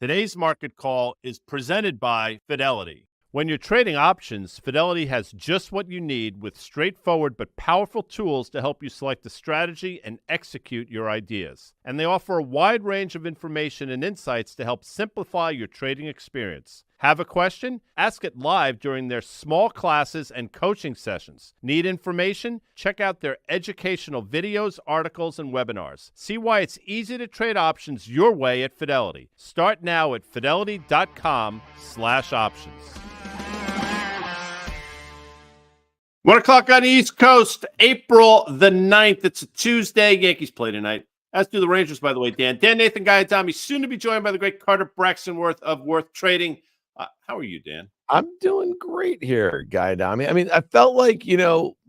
Today's market call is presented by Fidelity. When you're trading options, Fidelity has just what you need with straightforward but powerful tools to help you select a strategy and execute your ideas. And they offer a wide range of information and insights to help simplify your trading experience. Have a question? Ask it live during their small classes and coaching sessions. Need information? Check out their educational videos, articles, and webinars. See why it's easy to trade options your way at Fidelity. Start now at fidelity.com/options. 1 o'clock on the East Coast, April the 9th. It's a Tuesday. Yankees play tonight. As do the Rangers, by the way, Dan. Dan Nathan, Guy Adami, soon to be joined by the great Carter Worth of Worth Trading. How are you, Dan? I'm doing great here, Guy Adami. I mean, I felt like,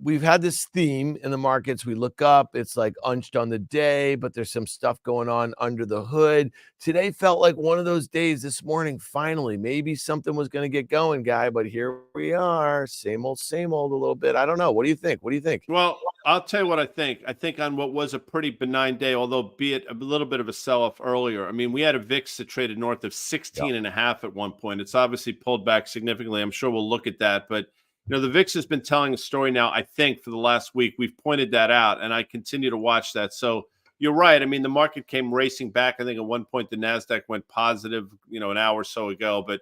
we've had this theme in the markets. We look up, it's like unched on the day, but there's some stuff going on under the hood. Today felt like one of those days this morning, finally, maybe something was going to get going, Guy, but here we are. Same old a little bit. I don't know. What do you think? Well, I'll tell you what I think. I think on what was a pretty benign day, although be it a little bit of a sell-off earlier. I mean, we had a VIX that traded north of 16.5 at one point. It's obviously pulled back significantly. I'm sure we'll look at that. But, the VIX has been telling a story now, I think, for the last week. We've pointed that out, and I continue to watch that. So you're right. I mean, the market came racing back. I think at one point the NASDAQ went positive, an hour or so ago. But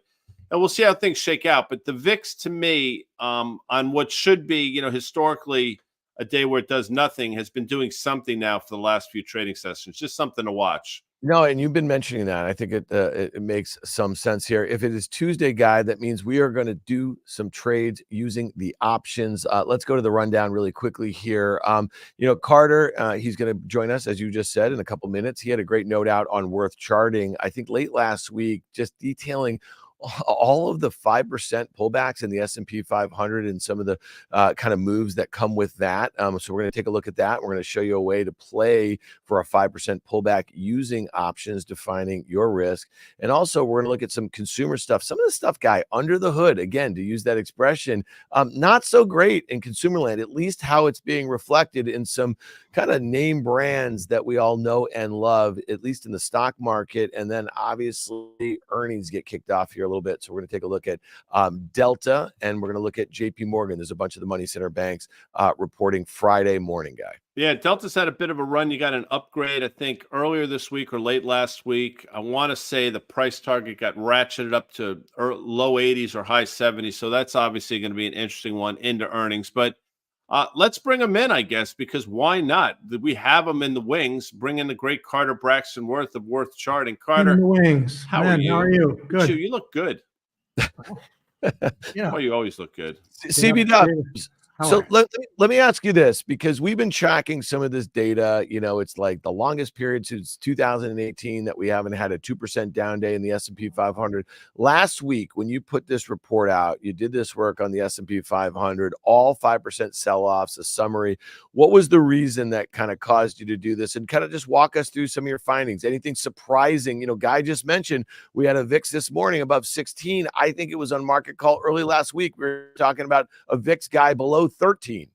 and we'll see how things shake out. But the VIX, to me, on what should be, historically a day where it does nothing, has been doing something now for the last few trading sessions. Just something to watch. No, and you've been mentioning that. I think it makes some sense here. If it is Tuesday, Guy, that means we are going to do some trades using the options. Let's go to the rundown really quickly here. Carter, he's going to join us, as you just said, in a couple minutes. He had a great note out on Worth Charting, I think late last week, just detailing all of the 5% pullbacks in the S&P 500 and some of the kind of moves that come with that. So we're going to take a look at that. We're going to show you a way to play for a 5% pullback using options, defining your risk. And also we're going to look at some consumer stuff. Some of the stuff, Guy, under the hood, again, to use that expression, not so great in consumer land, at least how it's being reflected in some kind of name brands that we all know and love, at least in the stock market. And then obviously earnings get kicked off here a little bit. So we're going to take a look at Delta, and we're going to look at JP Morgan. There's a bunch of the money center banks reporting Friday morning, Guy. Yeah, Delta's had a bit of a run. You got an upgrade, I think, earlier this week or late last week. I want to say the price target got ratcheted up to low 80s or high 70s. So that's obviously going to be an interesting one into earnings. But let's bring them in, I guess, because why not? We have them in the wings. Bring in the great Carter Worth of Worth Charting. Carter, in the wings. How are you? Good. You look good. Yeah. Oh, you always look good. CB So let me ask you this, because we've been tracking some of this data. It's like the longest period since 2018 that we haven't had a 2% down day in the S&P 500. Last week, when you put this report out, you did this work on the S&P 500, all 5% sell-offs, a summary. What was the reason that kind of caused you to do this? And kind of just walk us through some of your findings. Anything surprising? Guy just mentioned we had a VIX this morning above 16. I think it was on market call early last week. We were talking about a VIX, Guy, below 13.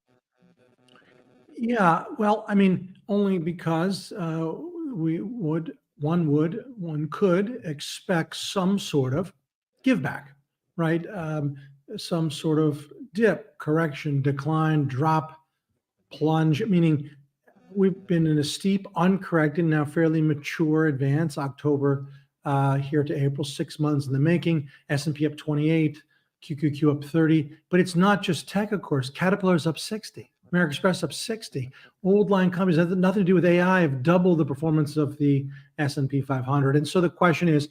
Yeah, well, I mean, only because one could expect some sort of give back, right? Some sort of dip, correction, decline, drop, plunge, meaning we've been in a steep, uncorrected, now fairly mature advance, October here to April, 6 months in the making, S&P up 28, QQQ up 30, but it's not just tech, of course. Caterpillar's up 60, American Express up 60. Old line companies that have nothing to do with AI have doubled the performance of the S&P 500. And so the question is,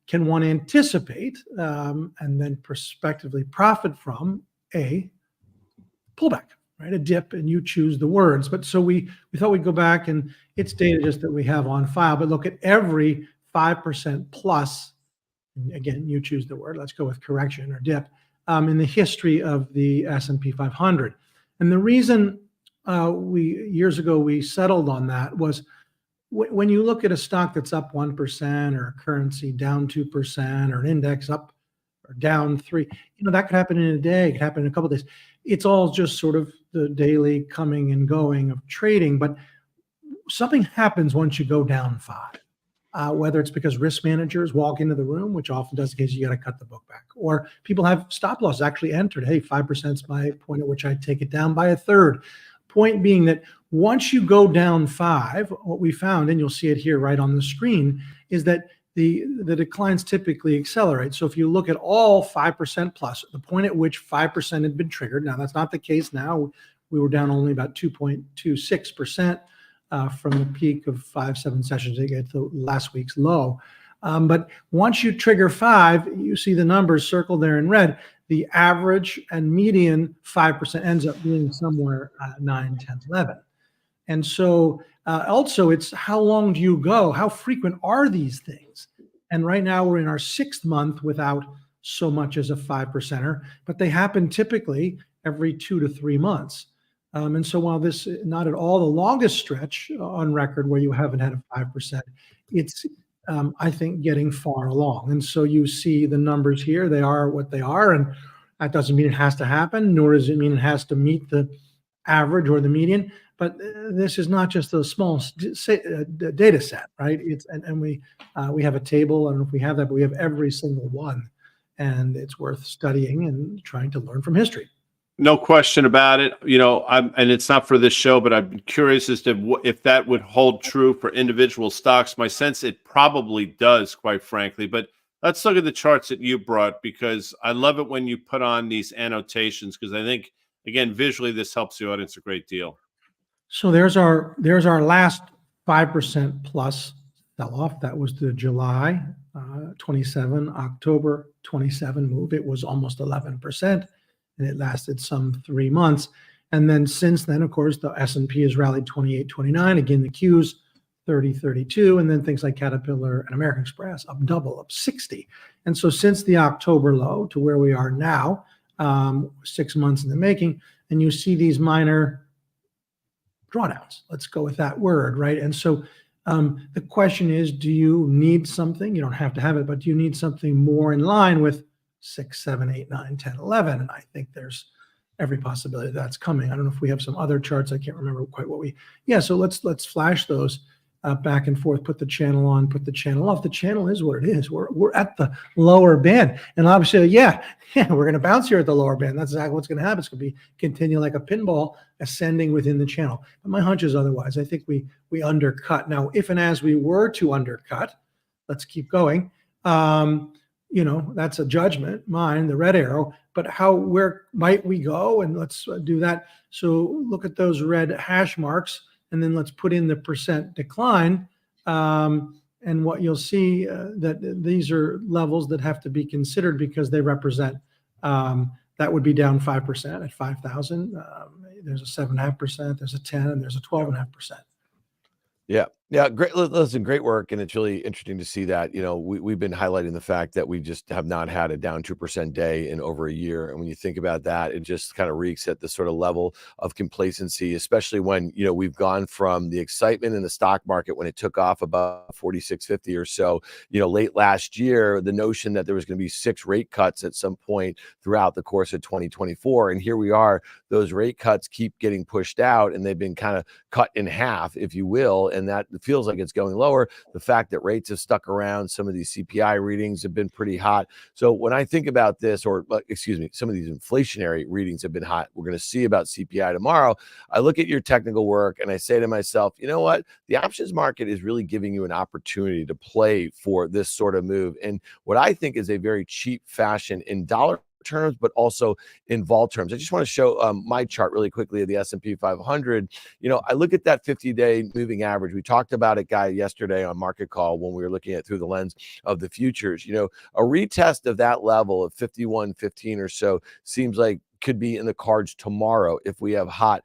can one anticipate and then prospectively profit from a pullback, right? A dip, and you choose the words. But so we thought we'd go back, and it's data just that we have on file, but look at every 5% plus. Again, you choose the word. Let's go with correction or dip in the history of the S&P 500. And the reason years ago we settled on that was when you look at a stock that's up 1% or a currency down 2% or an index up or down 3%, that could happen in a day. It could happen in a couple of days. It's all just sort of the daily coming and going of trading. But something happens once you go down 5. whether it's because risk managers walk into the room, which often does the case, you got to cut the book back, or people have stop loss actually entered. Hey, 5% is my point at which I take it down by a third. Point being that once you go down 5, what we found, and you'll see it here right on the screen, is that the declines typically accelerate. So if you look at all 5% plus, the point at which 5% had been triggered, now that's not the case now. We were down only about 2.26%. From the peak of 5-7 sessions to get to last week's low. But once you trigger 5, you see the numbers circled there in red. The average and median 5% ends up being somewhere 9, 10, 11. And so also it's how long do you go? How frequent are these things? And right now we're in our 6th month without so much as a 5%er, but they happen typically every 2 to 3 months. And so while this is not at all the longest stretch on record where you haven't had a 5%, it's, I think, getting far along. And so you see the numbers here, they are what they are. And that doesn't mean it has to happen, nor does it mean it has to meet the average or the median. But this is not just a small data set, right? And we have a table. I don't know if we have that, but we have every single one. And it's worth studying and trying to learn from history. No question about it. And it's not for this show, but I'm curious as to if that would hold true for individual stocks. My sense it probably does, quite frankly. But let's look at the charts that you brought, because I love it when you put on these annotations, because I think, again, visually this helps the audience a great deal. So there's our last 5% plus sell-off. That was the July 27, October 27 move. It was almost 11%. And it lasted some 3 months. And then since then, of course, the S&P has rallied 28, 29. Again, the Qs 30, 32. And then things like Caterpillar and American Express up double, up 60. And so since the October low to where we are now, 6 months in the making, and you see these minor drawdowns. Let's go with that word, right? And so the question is, do you need something? You don't have to have it, but do you need something more in line with 6, 7, 8, 9, 10, 11. And I think there's every possibility that's coming. I don't know if we have some other charts. I can't remember quite what so let's flash those back and forth, put the channel on, put the channel off. The channel is what it is. We're at the lower band. And obviously, yeah, we're going to bounce here at the lower band. That's exactly what's going to happen. It's going to continue like a pinball ascending within the channel. But my hunch is otherwise. I think we undercut. Now, if and as we were to undercut, let's keep going. That's a judgment, mine, the red arrow, but where might we go? And let's do that. So look at those red hash marks, and then let's put in the percent decline. And what you'll see that these are levels that have to be considered because they represent, that would be down 5% at 5,000. There's a 7.5%, there's a 10, and there's a 12.5%. Yeah, great. Listen, great work, and it's really interesting to see that. We've been highlighting the fact that we just have not had a down 2% day in over a year, and when you think about that, it just kind of reeks at the sort of level of complacency, especially when we've gone from the excitement in the stock market when it took off about 46.50 or so. Late last year, the notion that there was going to be 6 rate cuts at some point throughout the course of 2024, and here we are. Those rate cuts keep getting pushed out, and they've been kind of cut in half, if you will, and that feels like it's going lower. The fact that rates have stuck around, some of these CPI readings have been pretty hot. So when I think about this, some of these inflationary readings have been hot. We're going to see about CPI tomorrow. I look at your technical work and I say to myself, you know what? The options market is really giving you an opportunity to play for this sort of move. And what I think is a very cheap fashion in dollar terms, but also in vol terms. I just want to show my chart really quickly of the S&P 500. I look at that 50-day moving average. We talked about it, Guy, yesterday on Market Call when we were looking at through the lens of the futures. A retest of that level of 51.15 or so seems like could be in the cards tomorrow if we have hot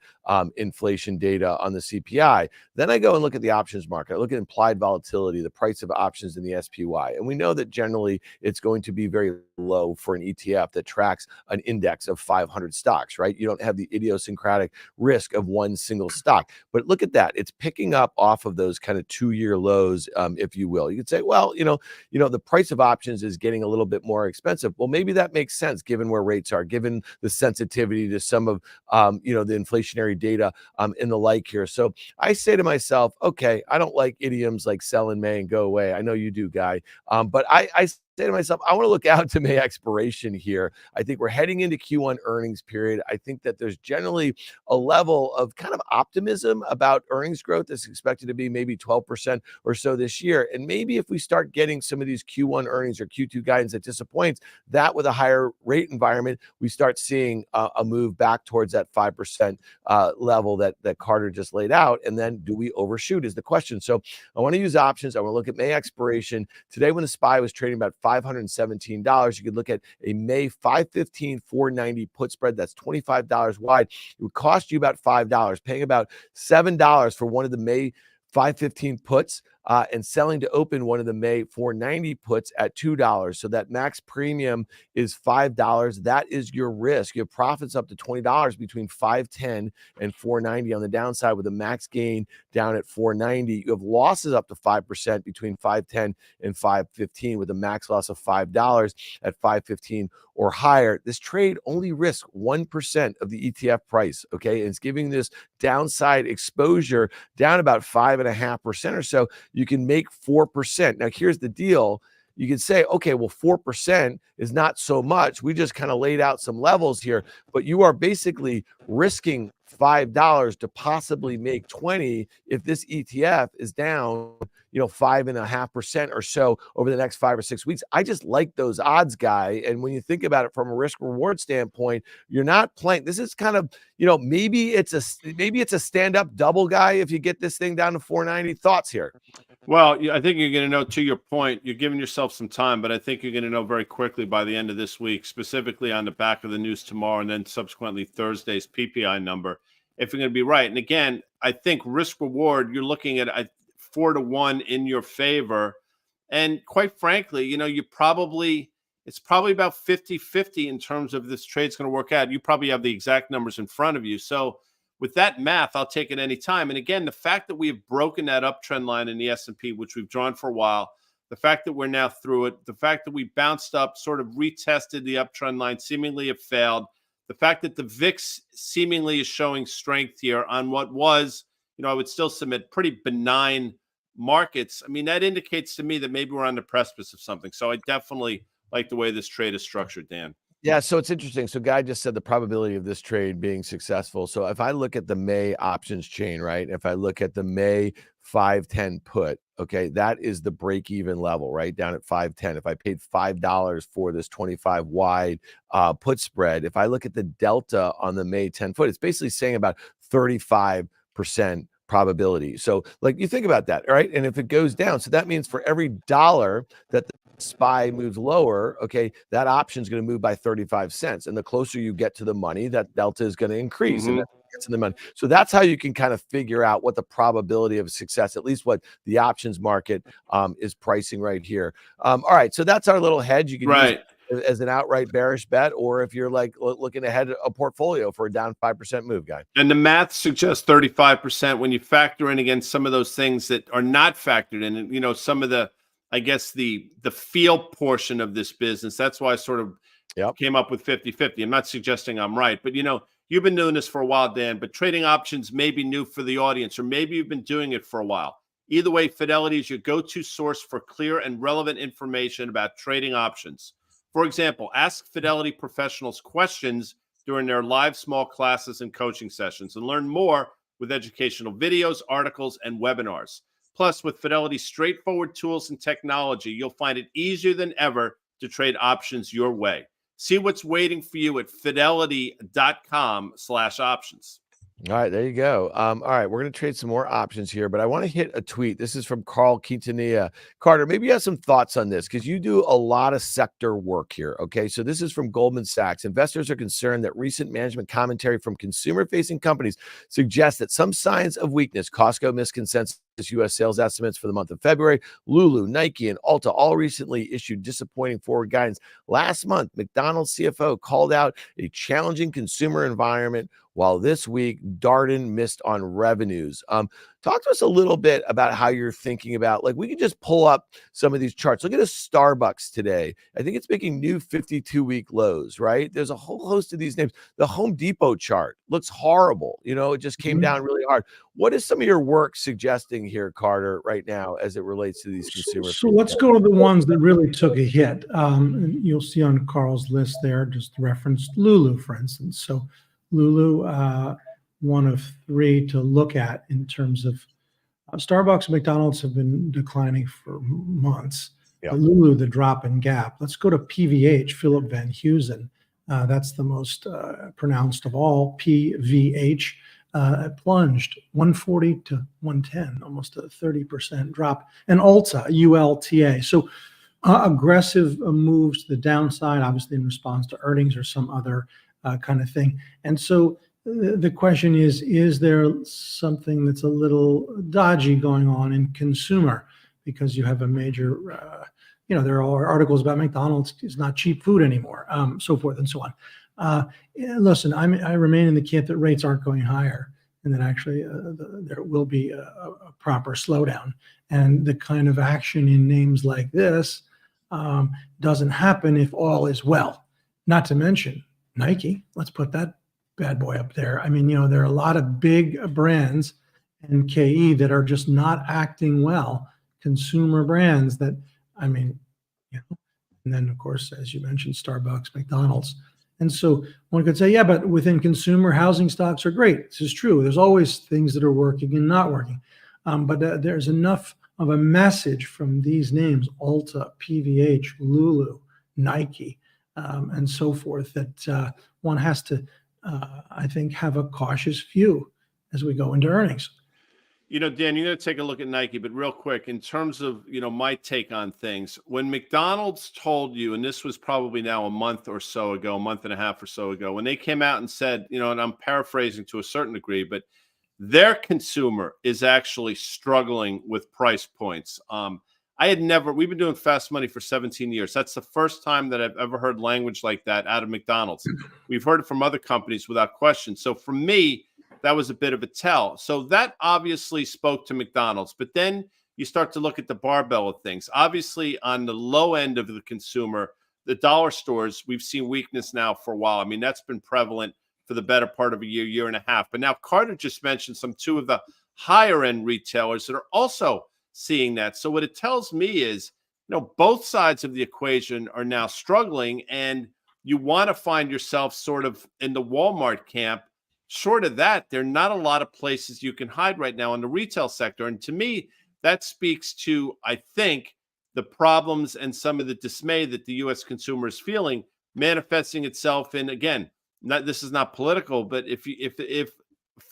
inflation data on the CPI. Then I go and look at the options market. I look at implied volatility, the price of options in the SPY. And we know that generally it's going to be very low for an ETF that tracks an index of 500 stocks, right? You don't have the idiosyncratic risk of one single stock. But look at that. It's picking up off of those kind of 2-year lows, if you will. You could say, well, the price of options is getting a little bit more expensive. Well, maybe that makes sense given where rates are, given the sensitivity to some of the inflationary data and the like here. So I say to myself, okay, I don't like idioms like sell in May and go away. I know you do, Guy. But I say to myself, I want to look out to May expiration here. I think we're heading into Q1 earnings period. I think that there's generally a level of kind of optimism about earnings growth that's expected to be maybe 12% or so this year. And maybe if we start getting some of these Q1 earnings or Q2 guidance that disappoints, that with a higher rate environment, we start seeing a move back towards that 5% level that Carter just laid out. And then do we overshoot is the question. So I want to use options. I want to look at May expiration. Today, when the SPY was trading about $517, you could look at a May 515 490 put spread that's $25 wide. It would cost you about $5, paying about $7 for one of the May 515 puts and selling to open one of the May 490 puts at $2. So that max premium is $5. That is your risk. You have profits up to $20 between 510 and 490 on the downside with a max gain down at 490. You have losses up to 5% between 510 and 515 with a max loss of $5 at 515 or higher. This trade only risks 1% of the ETF price, okay? And it's giving this downside exposure down about 5.5% or so. You can make 4%. Now, here's the deal. You can say, okay, well, 4% is not so much. We just kind of laid out some levels here, but you are basically risking $5 to possibly make 20 if this ETF is down, 5.5% or so over the next 5 or 6 weeks. I just like those odds, Guy. And when you think about it from a risk reward standpoint, you're not playing. This is kind of, maybe it's a stand up double, Guy, if you get this thing down to 490. Thoughts here? Well, I think you're going to know, to your point, you're giving yourself some time, but I think you're going to know very quickly by the end of this week, specifically on the back of the news tomorrow and then subsequently Thursday's PPI number, if you're going to be right. And again, I think risk reward, you're looking at 4-1 in your favor. And quite frankly, it's probably about 50-50 in terms of this trade's going to work out. You probably have the exact numbers in front of you. So with that math, I'll take it any time. And again, the fact that we have broken that uptrend line in the S&P, which we've drawn for a while, the fact that we're now through it, the fact that we bounced up, sort of retested the uptrend line, seemingly have failed, the fact that the VIX seemingly is showing strength here on what was, I would still submit pretty benign markets. I mean, that indicates to me that maybe we're on the precipice of something. So I definitely like the way this trade is structured, Dan. Yeah, so it's interesting. So Guy just said the probability of this trade being successful. So if I look at the May options chain, right? If I look at the May 510 put, okay, that is the break-even level, right? Down at 510. If I paid $5 for this 25 wide put spread, if I look at the delta on the May 10 foot, it's basically saying about 35% probability. So like you think about that, right? And if it goes down, so that means for every dollar that the SPY moves lower, okay, that option is going to move by 35 cents. And the closer you get to the money, that delta is going to increase. Mm-hmm. And that gets in the money. So that's how you can kind of figure out what the probability of success, at least what the options market is pricing right here. All right. So that's our little hedge. You can use it as an outright bearish bet, or if you're like looking ahead a portfolio for a down 5% move, Guy. And the math suggests 35% when you factor in against some of those things that are not factored in, and some of the, I guess the feel portion of this business. That's why I sort of came up with 50-50. I'm not suggesting I'm right, but you've been doing this for a while, Dan, but trading options may be new for the audience, or maybe you've been doing it for a while. Either way, Fidelity is your go-to source for clear and relevant information about trading options. For example, ask Fidelity professionals questions during their live small classes and coaching sessions, and learn more with educational videos, articles, and webinars. Plus, with Fidelity's straightforward tools and technology, you'll find it easier than ever to trade options your way. See what's waiting for you at fidelity.com/options. All right, there you go. All right, we're going to trade some more options here, but I want to hit a tweet. This is from Carl Quintanilla. Carter, maybe you have some thoughts on this because you do a lot of sector work here. Okay, so this is from Goldman Sachs. Investors are concerned that recent management commentary from consumer-facing companies suggests that some signs of weakness. Costco missed consensus U.S. sales estimates for the month of February. Lulu, Nike, and Ulta all recently issued disappointing forward guidance. Last month, McDonald's CFO called out a challenging consumer environment, while this week, Darden missed on revenues. Talk Talk to us a little bit about how you're thinking about, like, we can just pull up some of these charts. Look at a Starbucks today. I think it's making new 52-week lows, right? There's a whole host of these names. The Home Depot chart looks horrible. It just came down really hard. What is some of your work suggesting here, Carter, right now as it relates to these consumer? So let's go to the ones that really took a hit. And you'll see on Carl's list there, just referenced Lulu, for instance. So Lulu, one of three to look at in terms of Starbucks and McDonald's have been declining for months. Yeah. But Lulu, the drop in gap. Let's go to PVH, Philip Van Heusen. That's the most pronounced of all. PVH plunged 140 to 110, almost a 30% drop. And Ulta, ULTA. So aggressive moves to the downside, obviously in response to earnings or some other kind of thing. And so the question is there something that's a little dodgy going on in consumer? Because you have a major, there are articles about McDonald's is not cheap food anymore, so forth and so on. Listen, I remain in the camp that rates aren't going higher, and that actually there will be a proper slowdown. And the kind of action in names like this doesn't happen if all is well. Not to mention Nike. Let's put that bad boy up there. I mean, there are a lot of big brands and KE that are just not acting well. Consumer brands that, and then of course, as you mentioned, Starbucks, McDonald's. And so one could say, yeah, but within consumer, housing stocks are great. This is true. There's always things that are working and not working. But there's enough of a message from these names, Ulta, PVH, Lulu, Nike, and so forth, that one has to, I think, have a cautious view as we go into earnings. Dan, you're going to take a look at Nike, but real quick, in terms of, my take on things, when McDonald's told you, and this was probably now a month or so ago, a month and a half or so ago, when they came out and said, and I'm paraphrasing to a certain degree, but their consumer is actually struggling with price points. We've been doing fast money for 17 years. That's the first time that I've ever heard language like that out of McDonald's. We've heard it from other companies without question. So for me, that was a bit of a tell. So that obviously spoke to McDonald's. But then you start to look at the barbell of things. Obviously, on the low end of the consumer, the dollar stores, we've seen weakness now for a while. I mean, that's been prevalent for the better part of a year and a half. But now Carter just mentioned two of the higher end retailers that are also seeing that. So what it tells me is, both sides of the equation are now struggling, and you want to find yourself sort of in the Walmart camp. Short of that, there are not a lot of places you can hide right now in the retail sector. And to me, that speaks to, I think, the problems and some of the dismay that the U.S. consumer is feeling, manifesting itself in, again, this is not political, but if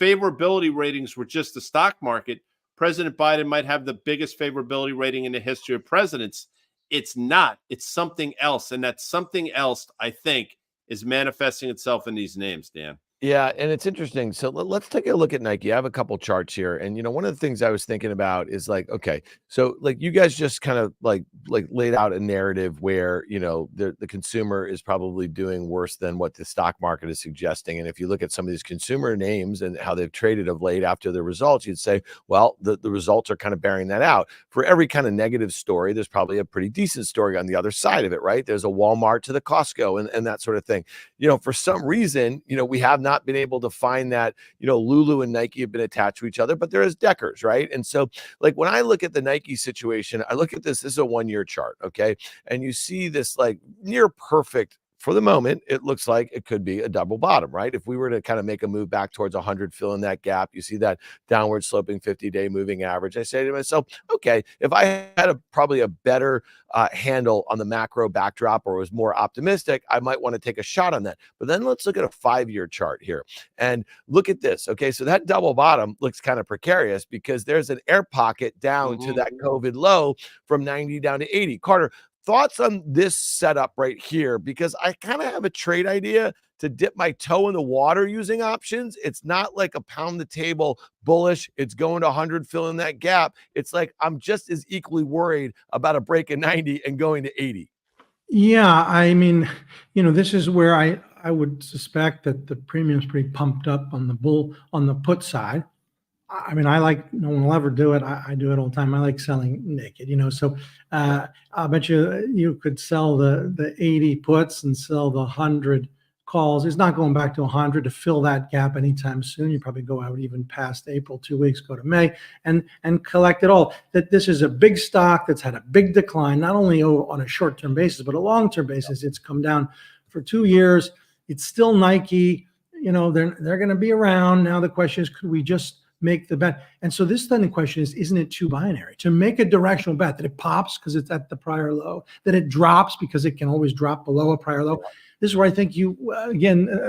favorability ratings were just the stock market, President Biden might have the biggest favorability rating in the history of presidents. It's not. It's something else. And that something else, I think, is manifesting itself in these names, Dan. Yeah, and it's interesting. So let's take a look at Nike. I have a couple charts here, and one of the things I was thinking about is like, okay, so like you guys just kind of like laid out a narrative where the consumer is probably doing worse than what the stock market is suggesting. And if you look at some of these consumer names and how they've traded of late after the results, you'd say, well, the results are kind of bearing that out. For every kind of negative story, there's probably a pretty decent story on the other side of it, right? There's a Walmart to the Costco and that sort of thing. For some reason, we have not been able to find that, Lulu and Nike have been attached to each other, but there is Deckers, right? And so like when I look at the Nike situation, I look at this is a 1-year chart, okay? And you see this like near perfect. For the moment, it looks like it could be a double bottom, right? If we were to kind of make a move back towards 100, fill in that gap, you see that downward sloping 50-day moving average. I say to myself, okay, if I had probably a better handle on the macro backdrop or was more optimistic, I might want to take a shot on that. But then let's look at a 5-year chart here and look at this. Okay, so that double bottom looks kind of precarious because there's an air pocket down to that COVID low from 90 down to 80. Carter, thoughts on this setup right here? Because I kind of have a trade idea to dip my toe in the water using options. It's not like a pound the table bullish. It's going to 100, fill in that gap. It's like I'm just as equally worried about a break in 90 and going to 80. Yeah, I mean, this is where I would suspect that the premium's pretty pumped up on the put side. I mean, I like, no one will ever do it. I do it all the time. I like selling naked, so I'll bet you could sell the 80 puts and sell the 100 calls. It's not going back to 100 to fill that gap anytime soon. You probably go out even past April, 2 weeks, go to May and collect it all. That this is a big stock that's had a big decline, not only on a short-term basis, but a long-term basis. It's come down for 2 years. It's still Nike. They're going to be around. Now the question is, could we just make the bet? And so this then the question is, isn't it too binary to make a directional bet that it pops because it's at the prior low, that it drops because it can always drop below a prior low? This is where I think you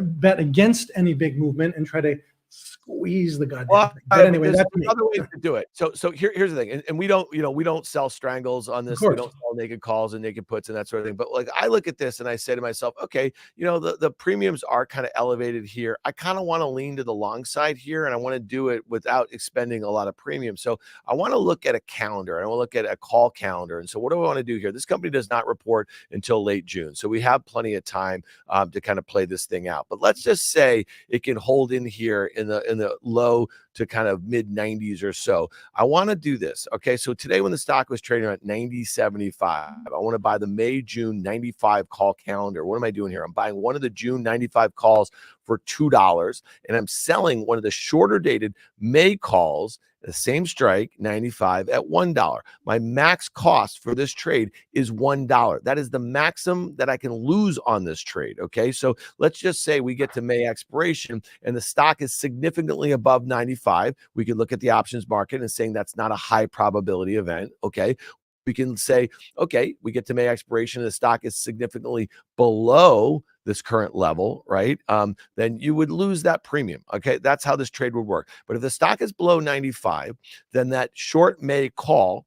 bet against any big movement and try to squeeze the goddamn thing. But anyway, there's that's other ways to do it. So here's the thing, and we don't sell strangles on this. We don't sell naked calls and naked puts and that sort of thing. But like, I look at this and I say to myself, okay, the premiums are kind of elevated here. I kind of want to lean to the long side here, and I want to do it without expending a lot of premium. So I want to look at a calendar. I want to look at a call calendar. And so what do I want to do here? This company does not report until late June, so we have plenty of time to kind of play this thing out. But let's just say it can hold in here in the low to kind of mid 90s or so. I want to do this. Okay. So today when the stock was trading at 90.75, I want to buy the May, June 95 call calendar. What am I doing here? I'm buying one of the June 95 calls for $2, and I'm selling one of the shorter dated May calls, the same strike, 95 at $1. My max cost for this trade is $1. That is the maximum that I can lose on this trade. Okay. So let's just say we get to May expiration and the stock is significantly above 95. We could look at the options market and saying that's not a high probability event. Okay. We can say, okay, we get to May expiration and the stock is significantly below this current level, right? Then you would lose that premium. Okay, that's how this trade would work. But if the stock is below 95, then that short May call,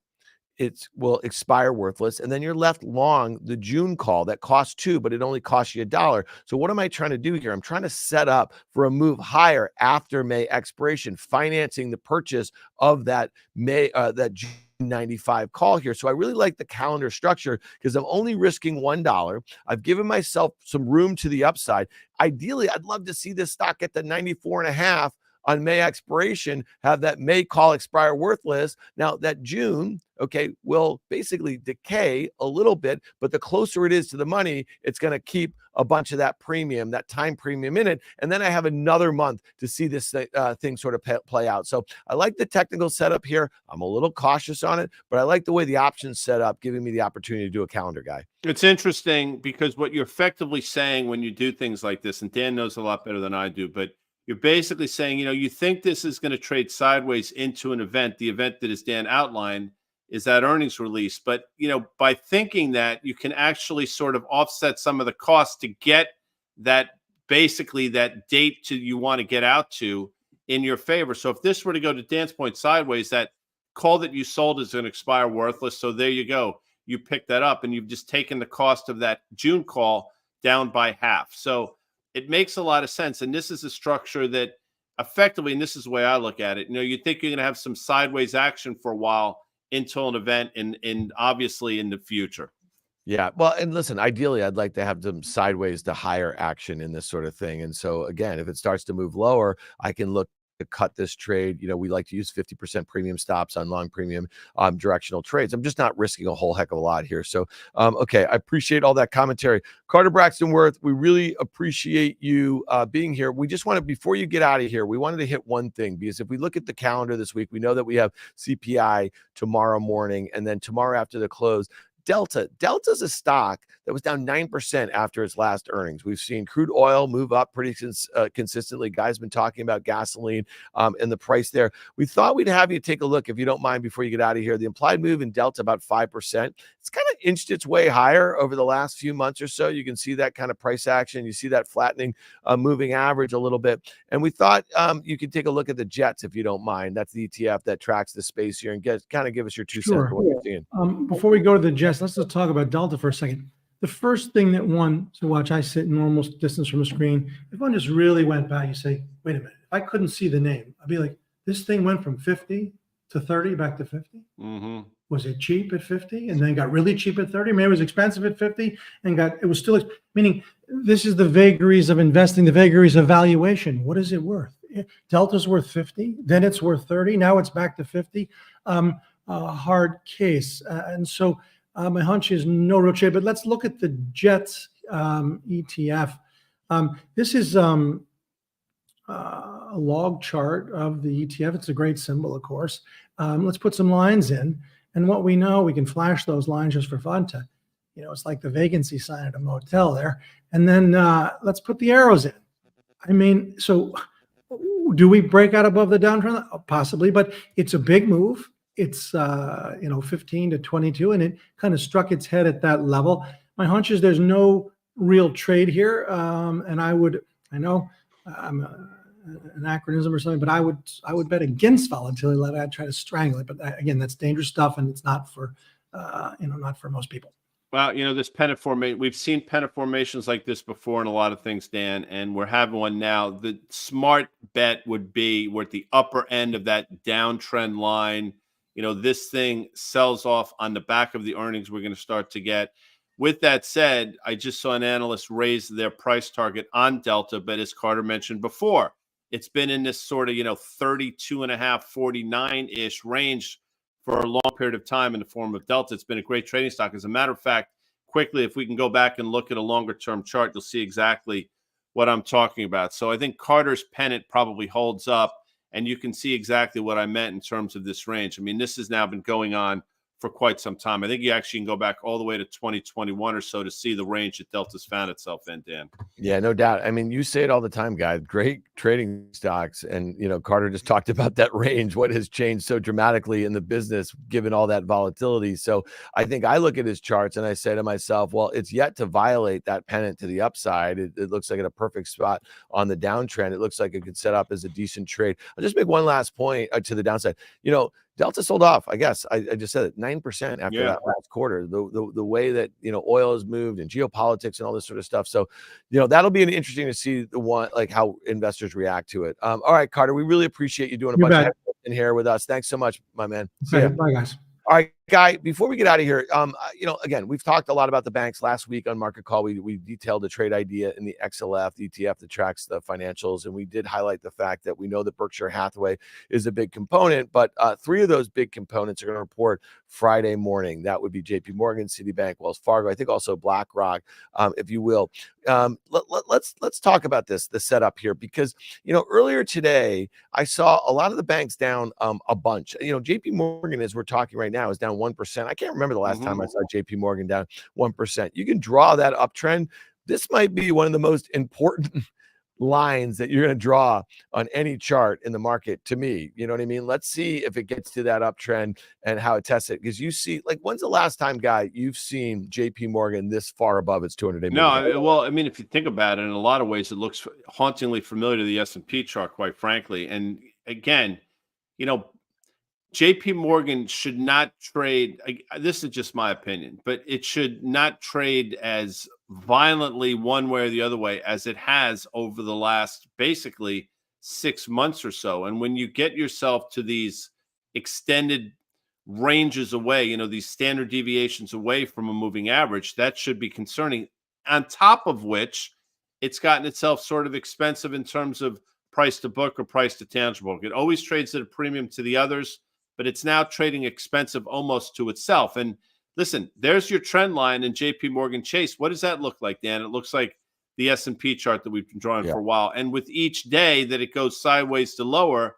it will expire worthless, and then you're left long the June call that costs $2, but it only costs you $1. So what am I trying to do here? I'm trying to set up for a move higher after May expiration, financing the purchase of that June 95 call here. So I really like the calendar structure because I'm only risking $1. I've given myself some room to the upside. Ideally, I'd love to see this stock get to 94.5 on May expiration, have that May call expire worthless. Now that June, okay, will basically decay a little bit, but the closer it is to the money, it's going to keep a bunch of that premium, that time premium in it. And then I have another month to see this thing sort of play out. So I like the technical setup here. I'm a little cautious on it, but I like the way the options set up, giving me the opportunity to do a calendar guy. It's interesting because what you're effectively saying when you do things like this, and Dan knows a lot better than I do, but you're basically saying, you think this is going to trade sideways into an event. The event that, as Dan outlined, is that earnings release. But, by thinking that, you can actually sort of offset some of the costs to get that, basically that date you want to get out to in your favor. So if this were to go, to Dan's point, sideways, that call that you sold is going to expire worthless. So there you go. You pick that up and you've just taken the cost of that June call down by half. So it makes a lot of sense. And this is a structure that effectively, and this is the way I look at it, you think you're going to have some sideways action for a while until an event in obviously in the future. Yeah. Well, and listen, ideally, I'd like to have some sideways to higher action in this sort of thing. And so again, if it starts to move lower, I can look to cut this trade. We like to use 50% premium stops on long premium directional trades. I'm just not risking a whole heck of a lot here. So, okay, I appreciate all that commentary. Carter Braxton Worth, we really appreciate you being here. We just wanted, before you get out of here, we wanted to hit one thing, because if we look at the calendar this week, we know that we have CPI tomorrow morning, and then tomorrow after the close, Delta's a stock that was down 9% after its last earnings. We've seen crude oil move up pretty consistently. Guys been talking about gasoline and the price there. We thought we'd have you take a look, if you don't mind, before you get out of here. The implied move in Delta about 5%. It's kind of inched its way higher over the last few months or so. You can see that kind of price action. You see that flattening moving average a little bit. And we thought you could take a look at the Jets, if you don't mind. That's the ETF that tracks the space here, and kind of give us your 2 cents on what you're seeing. Before we go to the Jets, let's just talk about Delta for a second. The first thing that one to watch, I sit in normal distance from the screen. If one just really went by, you say, wait a minute, if I couldn't see the name, I'd be like, this thing went from 50 to 30 back to 50. Mm-hmm. Was it cheap at 50 and then got really cheap at 30? Maybe it was expensive at 50 and it was still, meaning this is the vagaries of investing, the vagaries of valuation. What is it worth? Delta's worth 50, then it's worth 30. Now it's back to 50. Hard case. And so my hunch is no real trade, but let's look at the JETS ETF. This is a log chart of the ETF. It's a great symbol, of course. Let's put some lines in. And what we know, we can flash those lines just for fun to, it's like the vacancy sign at a motel there. And then let's put the arrows in. I mean, so do we break out above the downtrend? Possibly, but it's a big move. It's 15 to 22, and it kind of struck its head at that level. My hunch is there's no real trade here, and I know I'm an acronym or something, but I would bet against volatility. I'd try to strangle it, but again, that's dangerous stuff, and it's not for not for most people. Well, this pennant formation, we've seen pennant formations like this before in a lot of things, Dan, and we're having one now. The smart bet would be we're at the upper end of that downtrend line. This thing sells off on the back of the earnings we're going to start to get. With that said, I just saw an analyst raise their price target on Delta, but as Carter mentioned before, it's been in this sort of, 32.5, 49-ish range for a long period of time in the form of Delta. It's been a great trading stock. As a matter of fact, quickly, if we can go back and look at a longer-term chart, you'll see exactly what I'm talking about. So I think Carter's pennant probably holds up, and you can see exactly what I meant in terms of this range. I mean, this has now been going on for quite some time. I think you actually can go back all the way to 2021 or so to see the range that Delta's found itself in, Dan. Yeah, no doubt. I mean, you say it all the time, guys. Great trading stocks. And, Carter just talked about that range, what has changed so dramatically in the business, given all that volatility. So I think I look at his charts and I say to myself, well, it's yet to violate that pennant to the upside. It looks like at a perfect spot on the downtrend. It looks like it could set up as a decent trade. I'll just make one last point to the downside. Delta sold off, I guess. I just said it, 9% after that last quarter. The way that, oil has moved and geopolitics and all this sort of stuff. So, that'll be interesting to see how investors react to it. All right, Carter, we really appreciate you doing a bunch of in here with us. Thanks so much, my man. Okay, bye, guys. All right, Guy, before we get out of here, again, we've talked a lot about the banks. Last week on Market Call, we detailed a trade idea in the XLF, the ETF that tracks the financials, and we did highlight the fact that we know that Berkshire Hathaway is a big component, but three of those big components are going to report Friday morning. That would be JP Morgan, Citibank, Wells Fargo, I think also BlackRock, if you will. Let's talk about the setup here, because earlier today I saw a lot of the banks down a bunch. JP Morgan, as we're talking right now, is down 1%. I can't remember the last time I saw JP Morgan down 1%. You can draw that uptrend. This might be one of the most important lines that you're going to draw on any chart in the market, to me. You know what I mean? Let's see if it gets to that uptrend and how it tests it. Because you see, when's the last time, Guy, you've seen JP Morgan this far above its 200-day moving average? No, well, I mean, if you think about it, in a lot of ways, it looks hauntingly familiar to the S&P chart, quite frankly. And again, JP Morgan should not trade. This is just my opinion, but it should not trade as violently one way or the other way as it has over the last basically 6 months or so. And when you get yourself to these extended ranges away, these standard deviations away from a moving average, that should be concerning. On top of which, it's gotten itself sort of expensive in terms of price to book or price to tangible. It always trades at a premium to the others, but it's now trading expensive almost to itself. And listen, there's your trend line in JP Morgan Chase. What does that look like, Dan? It looks like the S&P chart that we've been drawing for a while. And with each day that it goes sideways to lower,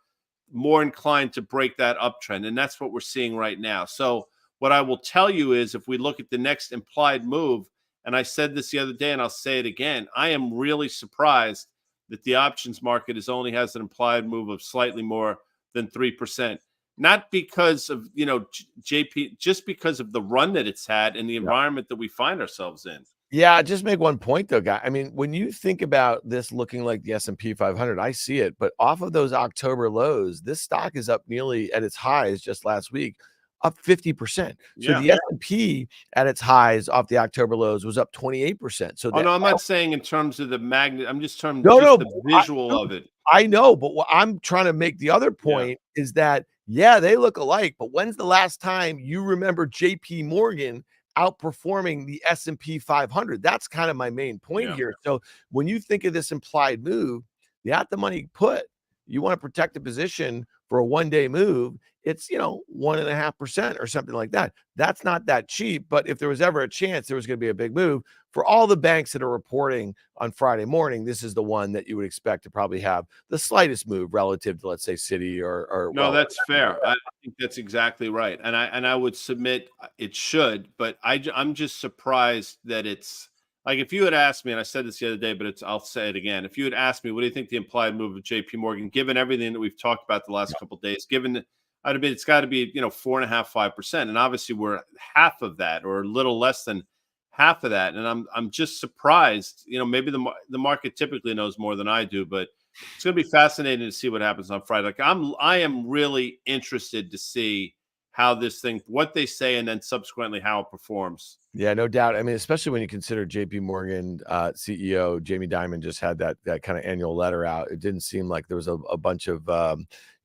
more inclined to break that uptrend. And that's what we're seeing right now. So what I will tell you is, if we look at the next implied move, and I said this the other day and I'll say it again, I am really surprised that the options market only has an implied move of slightly more than 3%. Not because of, JP, just because of the run that it's had and the environment that we find ourselves in. Yeah, just make one point though, Guy. I mean, when you think about this looking like the S&P 500, I see it, but off of those October lows, this stock is up nearly at its highs just last week, up 50%. So the S&P at its highs off the October lows was up 28%. So no, I'm not saying in terms of the magnet. I'm just talking the visual of it. I know, but what I'm trying to make the other point is that, they look alike, but when's the last time you remember JP Morgan outperforming the S&P 500? That's kind of my main point here. So when you think of this implied move, the at the money put you want to protect the position for a one-day move, it's 1.5% or something like that. That's not that cheap, but if there was ever a chance there was going to be a big move for all the banks that are reporting on Friday morning, this is the one that you would expect to probably have the slightest move relative to, let's say, Citi or No, that's fair. I think that's exactly right, and I would submit it should, but I'm just surprised that it's like if you had asked me, and I said this the other day, but I'll say it again. If you had asked me, what do you think the implied move of J.P. Morgan, given everything that we've talked about the last couple of days, given I'd have been, it's got to be 4.5%, 5%, and obviously we're half of that or a little less than half of that, and I'm just surprised. Maybe the market typically knows more than I do, but it's going to be fascinating to see what happens on Friday. Like I am really interested to see how what they say, and then subsequently how it performs. Yeah, no doubt. I mean, especially when you consider JP Morgan CEO Jamie Dimon just had that kind of annual letter out. It didn't seem like there was a bunch of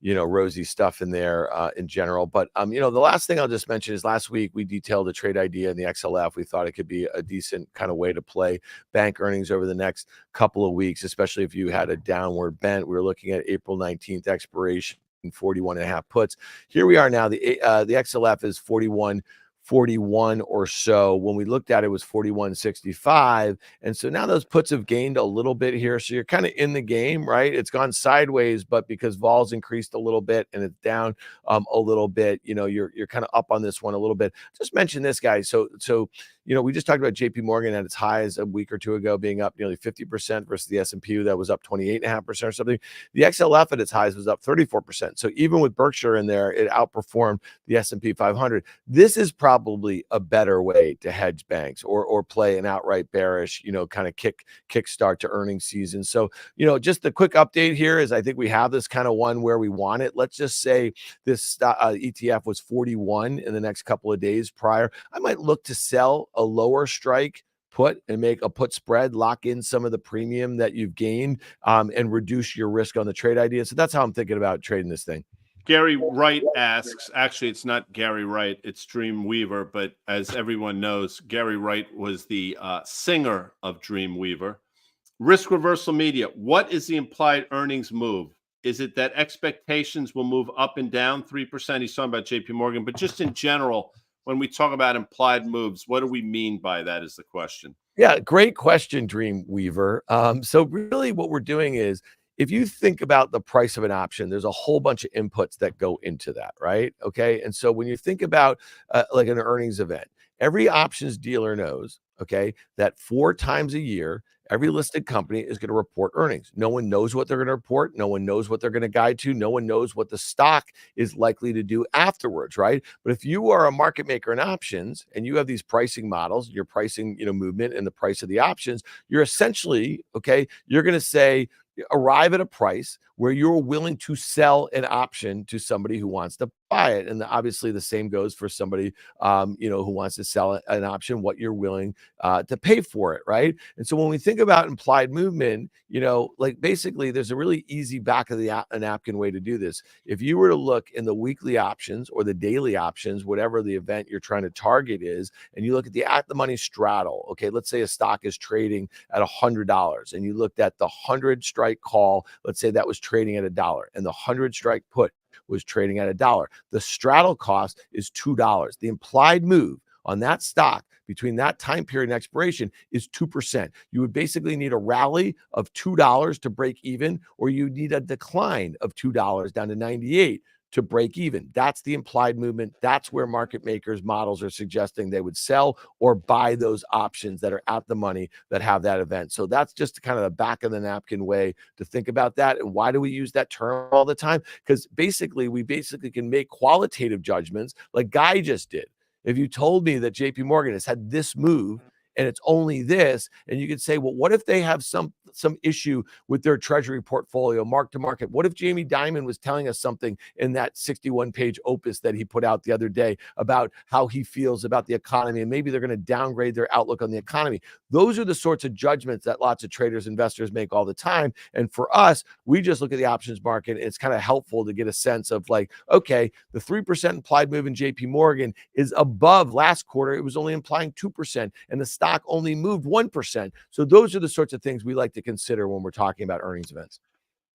rosy stuff in there in general. But the last thing I'll just mention is last week we detailed a trade idea in the XLF. We thought it could be a decent kind of way to play bank earnings over the next couple of weeks, especially if you had a downward bent. We were looking at April 19th expiration, 41.5 puts. Here we are now. The XLF is 41 or so. When we looked at it, was 41.65. And so now those puts have gained a little bit here. So you're kind of in the game, right? It's gone sideways, but because vol's increased a little bit and it's down a little bit, you're kind of up on this one a little bit. Just mention this, guys. So we just talked about JP Morgan at its highs a week or two ago being up nearly 50% versus the S&P that was up 28.5% or something. The XLF at its highs was up 34%. So even with Berkshire in there, it outperformed the S&P 500. This is probably a better way to hedge banks or play an outright bearish, kind of kickstart to earnings season. So, just the quick update here is I think we have this kind of one where we want it. Let's just say this ETF was 41 in the next couple of days prior. I might look to sell a lower strike put and make a put spread, lock in some of the premium that you've gained and reduce your risk on the trade idea. So that's how I'm thinking about trading this thing. Gary Wright asks, actually, it's not Gary Wright, it's Dreamweaver, but as everyone knows, Gary Wright was the singer of Dreamweaver. Risk Reversal Media, what is the implied earnings move? Is it that expectations will move up and down 3%? He's talking about JP Morgan, but just in general, when we talk about implied moves, what do we mean by that is the question. Yeah, great question, Dreamweaver. So really what we're doing is, if you think about the price of an option, there's a whole bunch of inputs that go into that, right? Okay. And so when you think about like an earnings event, every options dealer knows, okay, that 4 times a year, every listed company is going to report earnings. No one knows what they're going to report. No one knows what they're going to guide to. No one knows what the stock is likely to do afterwards, right? But if you are a market maker in options and you have these pricing models, your pricing, movement and the price of the options, you're essentially, okay, you're going to say, arrive at a price where you're willing to sell an option to somebody who wants to buy it. And obviously the same goes for somebody, who wants to sell an option, what you're willing to pay for it, right? And so when we think about implied movement, like basically there's a really easy back of the napkin way to do this. If you were to look in the weekly options or the daily options, whatever the event you're trying to target is, and you look at the money straddle, okay, let's say a stock is trading at $100 and you looked at the 100 strike call, let's say that was trading at $1 and the 100 strike put was trading at $1. The straddle cost is $2. The implied move on that stock between that time period and expiration is 2%. You would basically need a rally of $2 to break even, or you need a decline of $2 down to 98 to break even. That's the implied movement. That's where market makers models are suggesting they would sell or buy those options that are at the money that have that event. So that's just kind of the back of the napkin way to think about that. And why do we use that term all the time? Because we can make qualitative judgments like Guy just did. If you told me that JP Morgan has had this move and it's only this, and you could say, well, what if they have some issue with their treasury portfolio mark to market? What if Jamie Dimon was telling us something in that 61-page opus that he put out the other day about how he feels about the economy, and maybe they're going to downgrade their outlook on the economy? Those are the sorts of judgments that lots of traders, investors make all the time. And for us, we just look at the options market, and it's kind of helpful to get a sense of like, okay, the 3% implied move in JP Morgan is above last quarter. It was only implying 2%, and the stock only moved 1%. So those are the sorts of things we like to consider when we're talking about earnings events.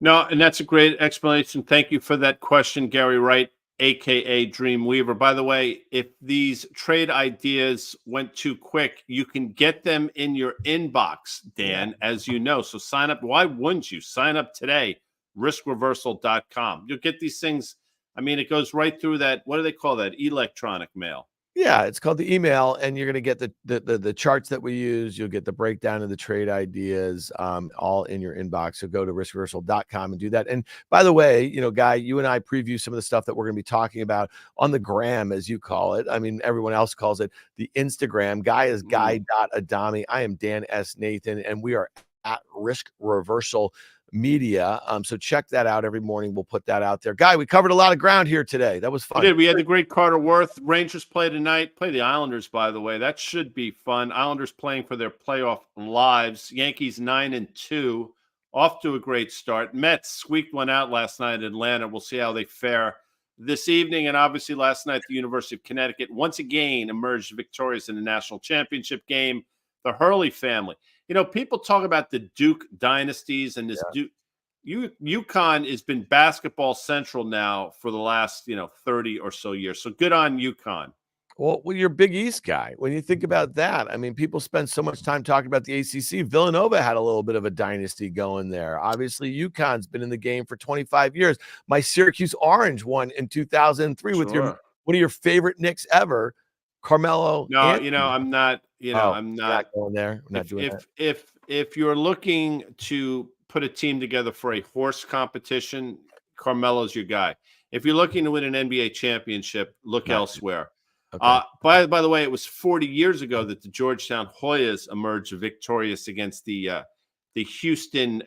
No, and that's a great explanation. Thank you for that question, Gary Wright, aka Dreamweaver. By the way, if these trade ideas went too quick, you can get them in your inbox, Dan, as you know. So sign up. Why wouldn't you sign up today? Riskreversal.com. You'll get these things. I mean, it goes right through that. What do they call that? Electronic mail. Yeah, it's called the email, and you're going to get the charts that we use. You'll get the breakdown of the trade ideas, all in your inbox. So go to riskreversal.com and do that. And by the way, Guy, you and I preview some of the stuff that we're going to be talking about on the gram, as you call it. I mean, everyone else calls it the Instagram. Guy is guy.adami. I am Dan S. Nathan, and we are at Risk Reversal Media. So check that out every morning. We'll put that out there. Guy, we covered a lot of ground here today. That was fun. We did. We had the great Carter Worth. Rangers play tonight. Play the Islanders, by the way. That should be fun. Islanders playing for their playoff lives. Yankees 9-2. Off to a great start. Mets squeaked one out last night in Atlanta. We'll see how they fare this evening. And obviously last night, the University of Connecticut once again emerged victorious in the national championship game. The Hurley family. People talk about the Duke dynasties and this Duke. UConn has been basketball central now for the last 30 or so years. So good on UConn. Well, you're a Big East guy. When you think about that, I mean, people spend so much time talking about the ACC. Villanova had a little bit of a dynasty going there. Obviously, UConn's been in the game for 25 years. My Syracuse Orange won in 2003 with one of your favorite Knicks ever, Carmelo. No, Anthony. I'm not. I'm not going there. I'm not doing that. If you're looking to put a team together for a horse competition, Carmelo's your guy. If you're looking to win an NBA championship, look elsewhere. Okay. By the way, it was 40 years ago that the Georgetown Hoyas emerged victorious against the Houston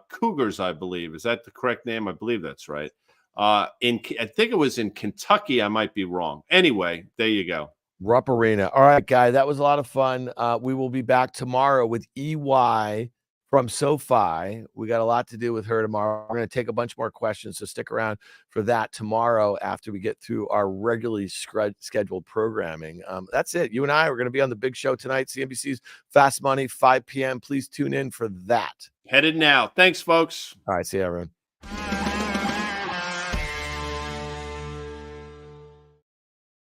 Cougars, I believe. Is that the correct name? I believe that's right. I think it was in Kentucky. I might be wrong. Anyway, there you go. Rupp Arena. All right, Guy, that was a lot of fun. We will be back tomorrow with EY from SoFi. We got a lot to do with her tomorrow. We're going to take a bunch more questions, so stick around for that tomorrow after we get through our regularly scheduled programming. That's it. You and I are going to be on the big show tonight, CNBC's Fast Money, 5 p.m. Please tune in for that. Headed now. Thanks, folks. All right, see you, everyone.